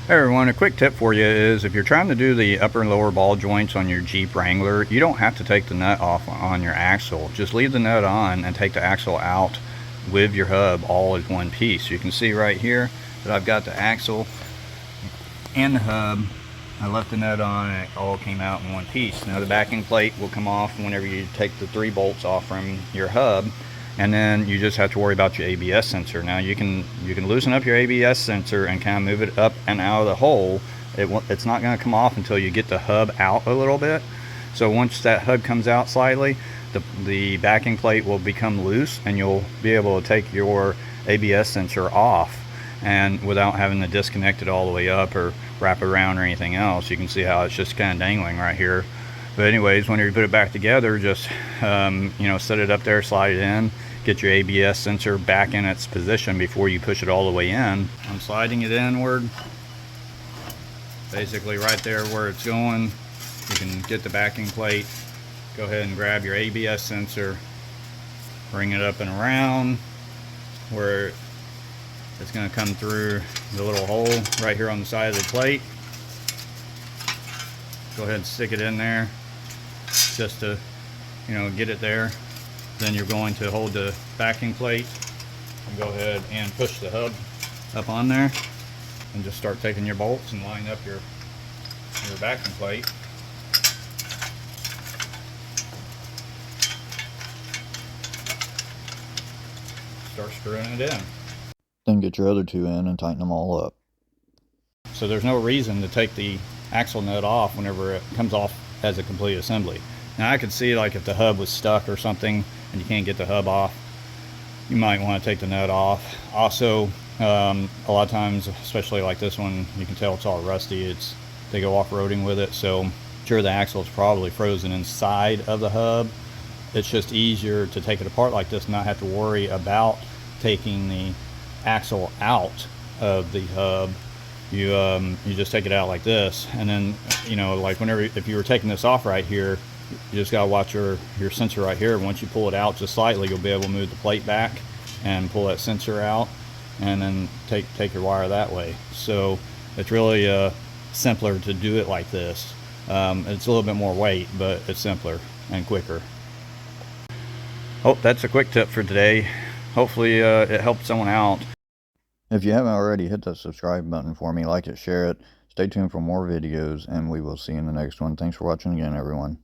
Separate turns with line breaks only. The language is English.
Hey everyone, a quick tip for you is if you're trying to do the upper and lower ball joints on your Jeep Wrangler, you don't have to take the nut off on your axle. Just leave the nut on and take the axle out with your hub all as one piece. You can see right here that I've got the axle and the hub. I left the nut on and it all came out in one piece. Now the backing plate will come off whenever you take the 3 bolts off from your hub, and then you just have to worry about your ABS sensor. Now you can loosen up your ABS sensor and kind of move it up and out of the hole. It's not going to come off until you get the hub out a little bit. So once that hub comes out slightly, the backing plate will become loose and you'll be able to take your ABS sensor off, and without having to disconnect it all the way up or wrap it around or anything else. You can see how it's just kind of dangling right here. But anyways, when you put it back together, just set it up there, slide it in, get your ABS sensor back in its position before you push it all the way in. I'm sliding it inward, basically right there where it's going. You can get the backing plate, go ahead and grab your ABS sensor, bring it up and around where it's going to come through the little hole right here on the side of the plate. Go ahead and stick it in there just to get it there. Then you're going to hold the backing plate and go ahead and push the hub up on there and just start taking your bolts and line up your backing plate. Start screwing it in.
Then get your other 2 in and tighten them all up.
So there's no reason to take the axle nut off whenever it comes off as a complete assembly. Now I could see, like, if the hub was stuck or something and you can't get the hub off, you might want to take the nut off. Also, a lot of times, especially like this one, you can tell it's all rusty. They go off-roading with it, so I'm sure the axle is probably frozen inside of the hub. It's just easier to take it apart like this and not have to worry about taking the axle out of the hub. You just take it out like this, and then like if you were taking this off right here, you just gotta watch your sensor right here. Once you pull it out just slightly, you'll be able to move the plate back and pull that sensor out, and then take your wire that way. So it's really simpler to do it like this. It's a little bit more weight, but it's simpler and quicker. Oh, that's a quick tip for today. Hopefully it helped someone out.
If you haven't already, hit that subscribe button for me, like it, share it. Stay tuned for more videos, and we will see you in the next one. Thanks for watching again, everyone.